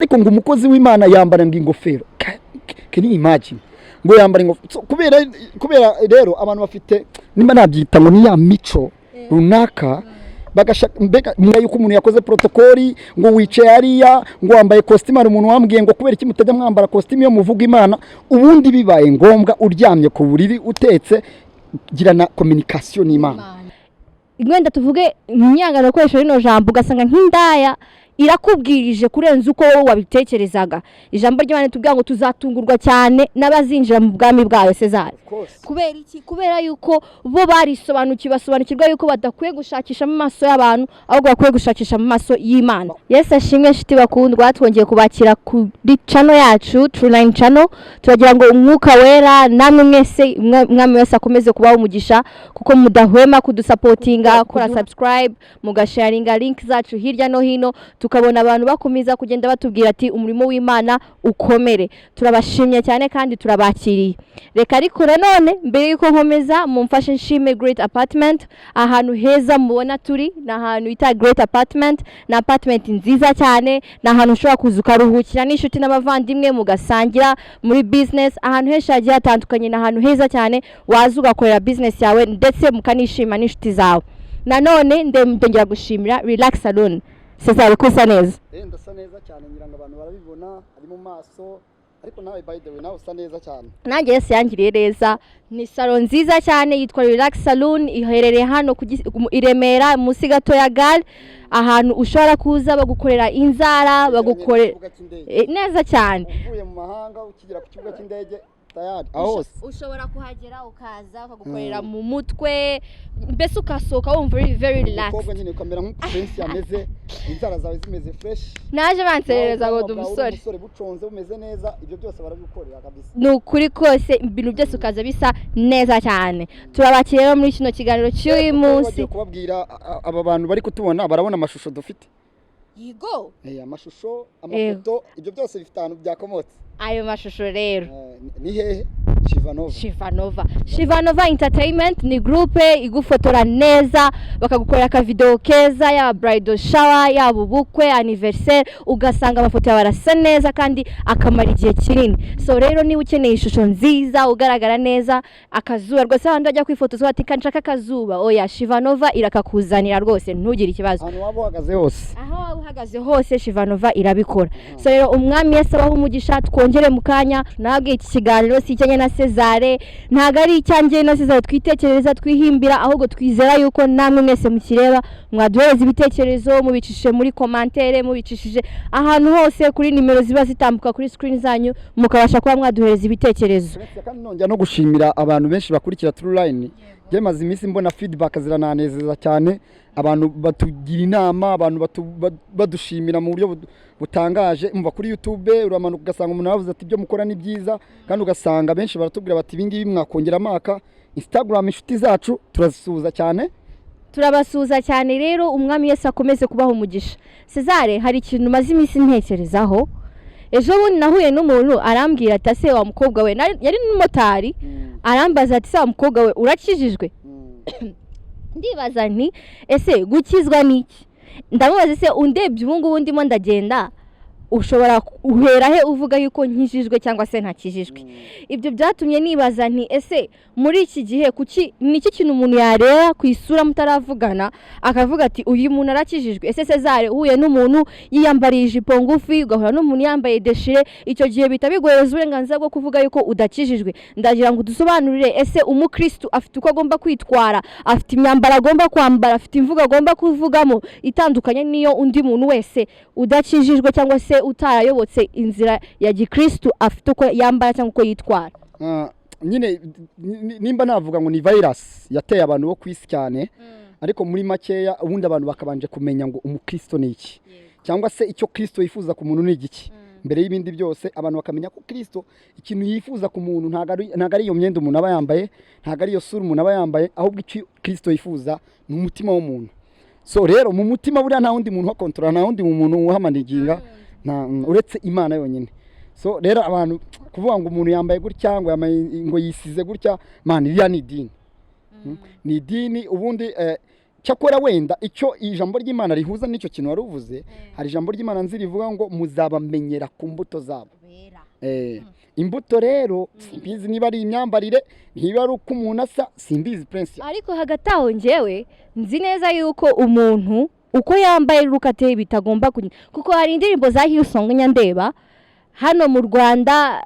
ariko ngo umukozi w'Imana yambara ngo ingofero can you imagine ngo yambara ingofero kubera rero abantu bafite nimba nabyita ngo ni ya mico runaka bagashaka mbega yuko umuntu yakoze protokoli ngo wicaye hariya ngo wambaye costume ari umuntu wambwiye ngo kubera iki mutajya mwambara costume yo muvuga Imana ubundi bibaye ngombwa uryamye ku buriri utetse girana communication n'Imana. Ingwenda tuvuge imyangano koresha rino jambo ugasanga nk'indaya irakubwirije kurenza uko wowe wabitekerezaga. Ijambo ry'Imana tubwira ngo tuzatungurwa cyane n'abazinjira mu bwami bwawe Cesar. Kubera iki? Kubera yuko bo basobanukirwa yuko badakwiye gushakisha mu maso y'abantu ahubwo bakwiye gushakisha mu maso y'Imana. Yes, ashimwe shiti bakundwa, twongeye kubakira kuri channel yacu Trueline channel. Turagira ngo umwuka wera namwe mwese mwami wese akomeze kubaho umugisha kuko mudahwema kudusupportinga, kora subscribe, mugasharinga link zacu hirya no hino tukabona abantu bakomeza kugenda batubwira ati umurimo w'Imana ukomere. Turabashimye cyane kandi turabakiriye. Reka ariko none mbere yuko nkomeza mumfashe nshime Great Apartment, ahantu heza mubona turi na ahantu ita Great Apartment, na apartment nziza cyane, na ahantu ushobora kuzuka ruhukira n'inshuti n'abavandimwe mugasangira muri business, ahantu hesha hagiye hatandukanye, na ahantu heza cyane waza ugakorera business yawe ndetse mukanishima n'inshuti zawe. Nanone ndongera gushimira Relax Salon. Cesar kusa neza. Ndasa neza cyane nyiranga abantu barabibona ari mu maso ariko nawe by the way nawe usa neza cyane. Nanjye yese yangiriye neza. Ni salon nziza cyane yitwa Relax Salon, iherereye hano i Remera munsi gato ya gare, ahantu ushobora kuza bagukorera inzara bagukorera neza cyane. Uvuye mu mahanga ukigera ku kibuga cy'indege ushobora kuhagera ukaza ukagukorera mu mutwe mbese ukasohoka wumva very relaxed. Umukobwa nyine ukamera nk'ukunsi yameze inzara zawe zimeze fresh. Naje banserereza ngo dumusore buconze bumeze neza, ibyo byose barabikorera kabisa. Nukuri kose ibintu byose ukaza bisa neza cyane. Turabakira rero muri kino kiganiro cy'uyu munsi. Kubabwira aba bantu bari kutubona barabona amashusho dufite. Yigo. Amashusho, amafoto, ibyo byose bifite ahantu byakomotse. Ayo mashusho rero ni hehe? Shivanova Entertainment ni groupe igufotora neza, bakagukorera ka video keza ya bridal shower, ya bubukwe, anniversaire, ugasanga amafoto yabarasa neza kandi akamara igihe kinini. So rero niba ukeneye ishusho nziza ugaragara neza, akazuba rwose abandi bajya kwifotoza bati kanshaka akazuba, oya Shivanova irakakuzanira rwose ntugire ikibazo. Aho waba uhagaze hose. Aho uhagaze hose Shivanova irabikora. So rero umwami Yesu abaho umugisha, twongere mukanya nabwiye iki kiganiro si cyanye na Cesar, ntago ari icyanjye na Cesar twitekereza twihimbira, ahubwo twizera yuko namwe mwese mukireba mwaduhereza ibitekerezo mubicishije muri commentaire, mubicishije ahantu hose kuri nimero ziba zitambuka kuri screen zanyu, mukabasha kuba mwaduhereza ibitekerezo. Kandi nongera no gushimira abantu benshi bakurikira Trueline. Je maze iminsi mbona feedback zirananezeza cyane, abantu batugira inama, abantu badushimira mu buryo butangaje. Umva kuri YouTube uramanuka ugasanga umuntu yavuze ati ibyo mukora ni byiza, kandi ugasanga benshi baratubwira bati ibingibi mwakongera amaka. Instagram inshuti zacu turazisuza cyane. Turabasuza cyane rero umwami Yesu akomeze kubaho umugisha. Cesar, hari ikintu maze iminsi ntekerezaho. Ejo bundi nahuye n'umuntu arambwira ati ase wa mukobwa we, yari n'umumotari, arambaza ati se wa mukobwa we urakijijwe? Ndibaza nti ese gukizwa niki? Ndamubaza ese undebye ubu ngubu ndimo ndagenda ushobora uhera he uvuga yuko nkijijwe cyangwa se ntakijijwe? Ibyo byatumye nibaza nti ese muri iki gihe kuki niki kintu umuntu yareba ku isura mutaravugana akavuga ati uyu muntu arakijijwe? Ese Cesar uhuye n'umuntu yiyambariye ijipo ngufi ugahura n'umuntu yambaye deshire, icyo gihe bitabigohereza uburenganzira bwo kuvuga yuko udakijijwe? Ndagira ngo dusobanurire ese umukristo afite uko agomba kwitwara, afite imyambaro agomba kwambara, afite imvugo agomba kuvugamo itandukanye niyo undi muntu wese udakijijwe cyangwa se utarayobotse inzira ya gikristo afite uko yambara cyangwa uko yitwara. Nyine nimba navuga ngo ni virus yateye abantu bo kwisi cyane, ariko muri makeya ubundi abantu bakabanje kumenya ngo umukristo ni iki, cyangwa se icyo Kristo yifuza ku muntu ni igiki. Mbere y'ibindi byose abantu bakamenya ko Kristo ikintu yifuza ku muntu ntago ari iyo myenda umuntu aba yambaye, ntago ari iyo sura umuntu aba yambaye, ahubwo icyo Kristo yifuza ni umutima w'umuntu. So rero mu mutima buriya nta wundi muntu wakontorora, nta wundi muntu uhamaniginga uretse Imana yonyine. So rero abantu kuvuga ngo umuntu yambaye gutya ngo yisize gutya, man iriya ni idini. Ni idini ubundi cyakora wenda icyo ijambo ry'Imana rihuza n'icyo kintu wari uvuze hari ijambo ry'Imana nzi rivuga ngo muzabamenyera ku mbuto zabo. Imbuto rero simbizi niba ari imyambarire niba ari uko umuntu asa simbizi prince. Ariko hagati aho njyewe nzi neza yuko umuntu uko yambaye rukateye bitagomba kuko hari indirimbo za Hillsong nyandeba hano mu Rwanda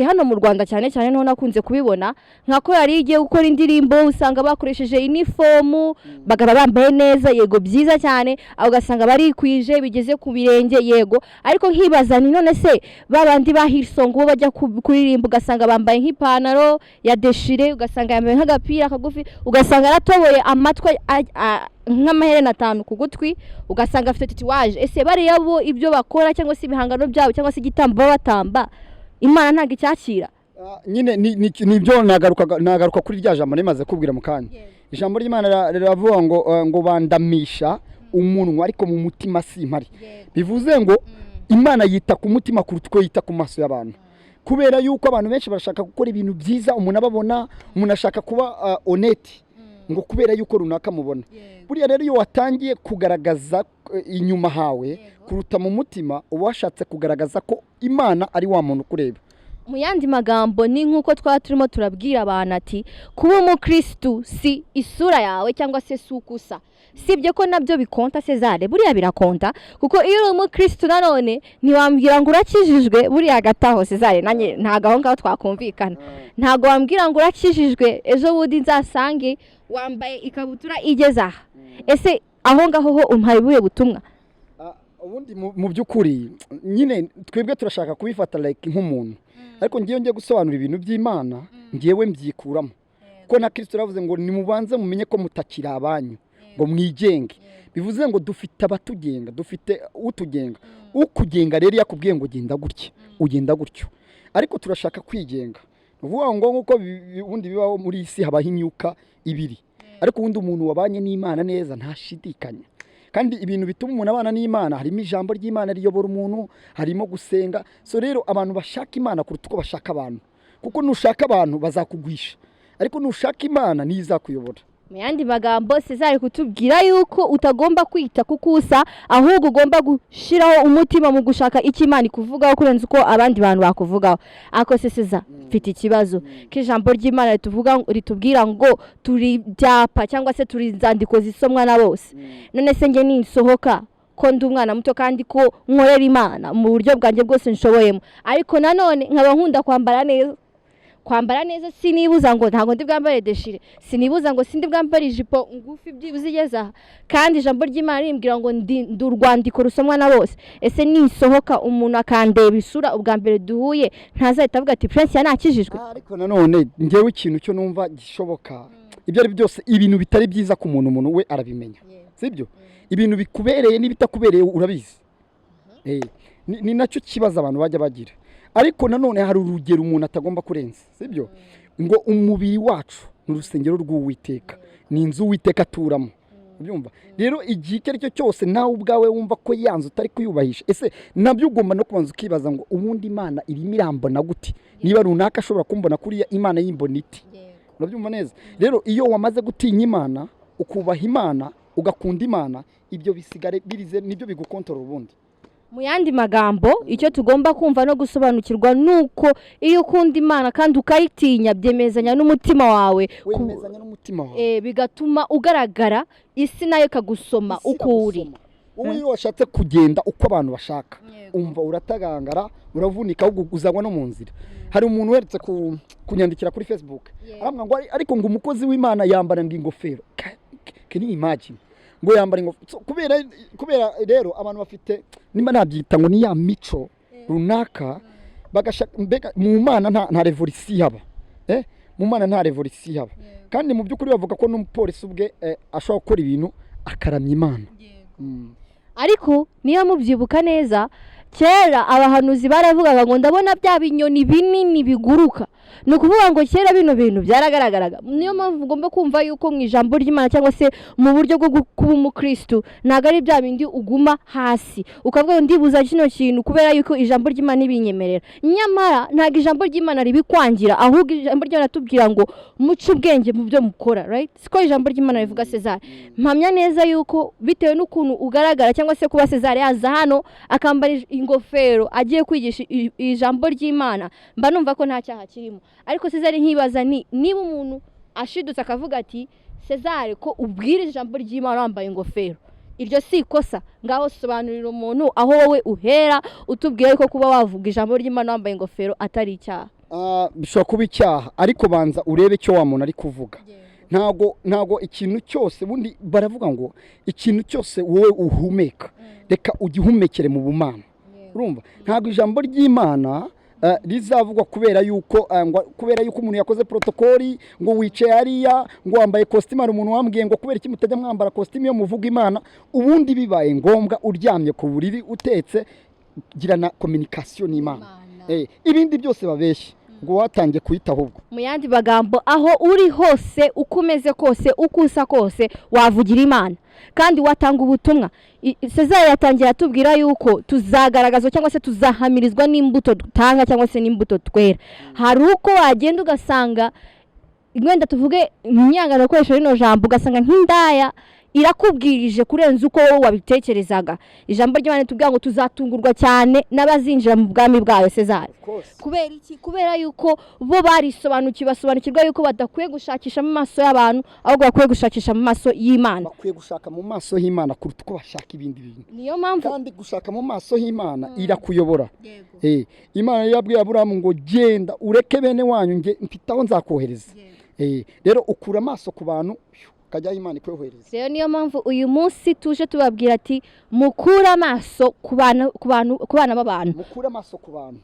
hano mu Rwanda cyane cyane no nakunze kubibona nka ko yari igiye gukora indirimbo usanga bakoresheje uniform bagaba bambaye neza yego byiza cyane ugasanga bari kwije bigeze ku birenge yego ariko nkibaza ni none se babandi ba Hillsong bo bajya kuririmba ugasanga bambaye nk'ipantaro ya deshire ugasanga yambaye nk'agapira kagufi ugasanga aratoboye amatwi nk'amaherena 5 ku gutwi ugasanga afite tatuage ese bari yabo ibyo bakora cyangwa se ibihangano byabo cyangwa se igitambo batamba Imana ntago icyakira. Nyine nibyo nagaruka kuri rya jambo nemaze kubwira mu kanya. Ijambo ry'Imana riravuga ngo bandamisha umunwa ariko mu mutima simpari. Bivuze ngo Imana yita ku mutima kuruta uko yita ku maso y'abantu. Kubera yuko abantu benshi barashaka gukora ibintu byiza umuntu ababona umuntu ashaka kuba honete ngo kubera yuko runaka mubona. Buriya rero iyo watangiye kugaragaza inyuma hawe kuruta mu mutima ubashatse kugaragaza ko Imana ari wa muntu kureba. Mu yandi magambo ni nkuko turimo turabwira abantu ati kuba umukristo si isura yawe cyangwa se sukusa sibye ko nabyo bikonta Cezare buriya birakonta kuko iyo uri umukristo nanone ntiwambwira ngo urakijijwe buriya gataho Cezare nanye ntago aho ngaho twakumvikana ntago wambwira ngo urakijijwe ejo budi nzasange wambaye ikabutura igeza aha ese aho ngaho ho umpaye buye butumwa. Ubundi mu by'ukuri nyine twebwe turashaka kubifata like nk'umuntu ariko ngiye gusobanura ibintu by'Imana ngiyewe mbyikuramo ko na Kristo ravuze ngo nimubanze mumenye ko mutakira abanyu ngo mwigenge bivuze ngo dufite abatugenga dufite utugenga ukugenga rero yakubwiye ngo ugenda gutyo ariko turashaka kwigenga uvuga ngo nkuko ubundi bibaho muri isi habaho imyuka ibiri ariko ubundi umuntu wabanye n'Imana neza ntashidikanya kandi ibintu bituma umuntu abana n'Imana harimo ijambo ry'Imana riyobora umuntu harimo gusenga so rero abantu bashaka Imana kuruta uko bashaka abantu kuko nushaka abantu bazakugwisha ariko nushaka Imana nizakuyobora. Mu yandi magambo Cezare kutubwira yuko utagomba kwita kukusa ahubwo ugomba gushiraho umutima mu gushaka iki Imana ikuvugaho kurenza uko abandi bantu bakuvugaho. Ako Cezare mfite ikibazo k'ijambo ry'Imana ritubwira ngo turi byapa cyangwa se turi nzandiko zisomwa na bose none se nge ninsohoka ko ndi umwana muto kandi ko nkorera Imana mu buryo bwanjye bwose nshoboyemo ariko nanone nkaba nkunda kwambara neza sinibuza ngo ntago ndi bwambare deshire sinibuza ngo sindi bwambare ijipo ngufi byibuzigeza kandi ijambo ry'Imana rimbwira ngo ndi urwandiko rusomwa na bose ese nisohoka umuntu akandeba isura ubwa mbere duhuye ntazahita avuga ati Prince yanakijijwe. Ariko nanone ngewe ikintu cyo numva gishoboka ibyo ari byose ibintu bitari byiza ku umuntu we arabimenya sibyo ibintu bikubereye n'ibitakubereye urabizi ni nacyo kibazo abantu bajya bagira ariko nanone hari urugero umuntu atagomba kurenza sibyo ngo umubiri wacu n'urusengero rw'Uwiteka ni inzu Uwiteka aturamo ubyumva rero igihe icyo aricyo cyose nawe ubwawe wumva ko yanzu utari kuyubahisha ese nabyo ugomba no kubanza ukibaza ngo ubundi Imana irimo irambona gute niba runaka ashobora kumbona kuri Imana yimbona iti urabyumva neza rero iyo wamaze gutinya Imana ukubaha Imana ugakunda Imana ibyo bisigare birize nibyo bigukontorora ubundi. Mu yandi magambo icyo tugomba kumva no gusobanukirwa nuko iyo ukunda Imana kandi ukayitinya byemezanya n'umutima wawe bigatuma ugaragara isi nayo kagusoma uko uri iyo washatse kugenda uko abantu bashaka umva uratagangara uravunika uzagwa no mu nzira. Hari umuntu weretse kunyandikira kuri Facebook aramwa ngo ariko ngo umukozi w'Imana yambara ingofero can you imagine ngo yambara ingofero kubera rero abantu bafite nimba nabyita ngo ni ya mico runaka bagashaka mu Mana nta revolution haba mu Mana nta revolution haba kandi mu by'ukuri bavuga ko n'umupolisi ubwe ashobora gukora ibintu akaramya Imana ariko niyo mubyibuka neza kera abahanuzi baravugaga ngo ndabona bya binyoni binini biguruka ni ukuvuga ngo kera bino bintu byaragaragaraga. Niyo mpamvu ugomba kumva yuko mu ijambo ry'Imana cyangwa se mu buryo bwo kuba umukristo ntabwo ari bya bindi uguma hasi ukavuga ngo ndibuza kino kintu kubera yuko ijambo ry'Imana ibinyemerera. Nyamara ntabwo ijambo ry'Imana ribikwangira, ahubwo ijambo ry'Imana tubwira ngo muce ubwenge mu byo mukora, right? Siko ijambo ry'Imana rivuga Cesar. Mpamya neza yuko bitewe n'ukuntu ugaragara cyangwa se kuba Cesar yaza hano akambara ingofero agiye kwigisha ijambo ry'Imana, mba numva ko nta cyaha kirimo. Ariko Cesar nkibaza niba umuntu ashidutse akavuga ati Cesar ko ubwirije ijambo ry'Imana wambaye ingofero, iryo si ikosa? Ngaho sobanurira umuntu aho wowe uhera utubwira ko kuba wavuga ijambo ry'Imana wambaye ingofero atari icyaha. Bishobora kuba icyaha, ariko banza urebe icyo wa muntu ari kuvuga. Ntago ikintu cyose, bundi baravuga ngo ikintu cyose wowe uhumeka reka ugihumekere mu bumana. Urumva, ntago ijambo ry'Imana rizavugwa kubera yuko umuntu yakoze protokoli ngo wicaye hariya ngo wambaye costume, ari umuntu wambwiye ngo kubera iki mutajya mwambara costume yo muvuga Imana, ubundi bibaye ngombwa uryamye ku buriri utetse, girana communication n'Imana. Ibindi byose babeshye ngo watangiye kuhita ahubwo. Mu yandi bagambo, aho uri hose ukomeze kose ukusa kose wavugira Imana kandi watanga ubutumwa. Cesar yatangiye atubwira yuko tuzagaragaza cyangwa se tuzahamirizwa n'imbuto dutanga cyangwa se n'imbuto twera. Hari uko wagenda ugasanga mwenda tuvuge imyangano akoresha rino jambo ugasanga nk'indaya irakubwirije kurenza uko wowe wabitekerezaga. Ijambo ry'Imana tubwira ngo tuzatungurwa cyane n'abazinjira mu bwami bwayo Cesar. Kubera iki? Kubera yuko bo basobanukirwa yuko badakwiye gushakisha mu maso y'abantu, ahubwo bakwiye gushakisha mu maso y'Imana. Bakwiye gushaka mu maso y'Imana kuruta uko bashaka ibindi bintu. Niyo mpamvu kandi gushaka mu maso y'Imana irakuyobora. Imana yabwiye Aburahamu ngo genda ureke bene wanyu nge mfitaho nzakohereza. Rero ukura amaso ku bantu kajya Imana ikwehereza. Rero niyo mpamvu uyu munsi tuje tubabwira ati mukura amaso ku bana b'abantu.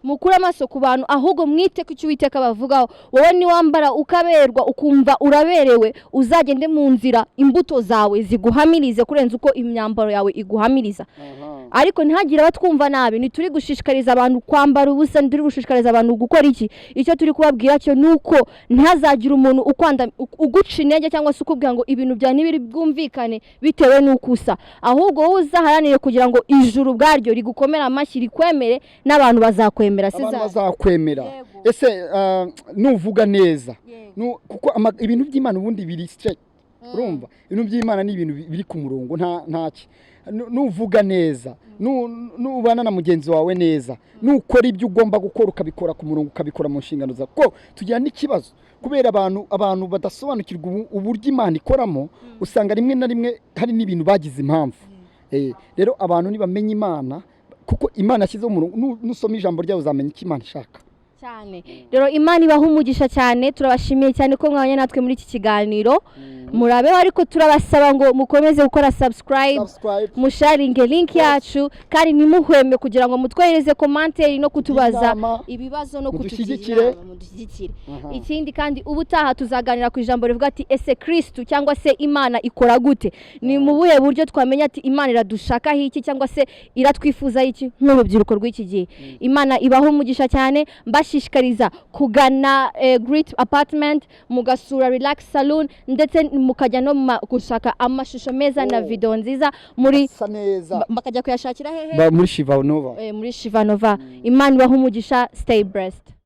Mukura amaso ku bantu ahubwo mwite ku cyo Uwiteka bavugaho. Wowe ni wambara ukaberwa ukumva uraberewe, uzagende mu nzira imbuto zawe ziguhamirize kurenza uko imyambaro yawe iguhamiriza. Ariko ntihagire abatwumva nabi, nituri gushishikariza abantu kwambara ubusa, nituri gushishikariza abantu gukora iki. Icyo turi kubabwira cyo nuko ntazagira umuntu uguca intege cyangwa se ukubwira ngo ibintu bya nibiri bwumvikane bitewe n'ukusa, ahubwo wowe uzaharanire kugira ngo ijuru bwaryo rigukomera amashyi rikwemere n'abantu bazakwemera. Abantu bazakwemera. Ese nuvuga neza kuko ibintu by'Imana ubundi biri straight. Urumva, ibintu by'Imana ni ibintu biri ku murongo ntaki. Nuvuga neza, nubana na mugenzi wawe neza, nukora ibyo ugomba gukora ukabikora ku murongo, ukabikora mu nshingano zawe. Ko tugira n'ikibazo kubera abantu badasobanukirwa uburyo Imana ikoramo, usanga rimwe na rimwe hari n'ibintu bagize impamvu. Rero abantu nibamenye Imana, kuko Imana yashyizeho umurongo, nusoma ijambo ryayo uzamenya icyo Imana ishaka cyane. Rero Imana ibaha umugisha cyane, turabashimiye cyane ko mwabanye natwe muri iki kiganiro. Murabeho, ariko turabasaba ngo mukomeze gukora subscribe, musharinge link yacu, kandi nimuhweme kugira ngo mutwohereze commentaire no kutubaza ibibazo no kutugirira mudushyigikire. Ikindi kandi ubutaha tuzaganira ku ijambo rivuga ati ese Kristo cyangwa se Imana ikora gute? Ni mu buhe buryo twamenya ati Imana iradushaka iki cyangwa se iratwifuza iki nk'urubyiruko rw'iki gihe? Imana ibaho umugisha cyane, mbashishikariza kugana Great Apartment, mugasura Relax Salon, ndetse mukajya no gushaka amashusho meza na video nziza muri bakajya kuyashakira hehe? Muri Shivanova. Muri Shivanova. Imana ibaho umugisha, stay blessed.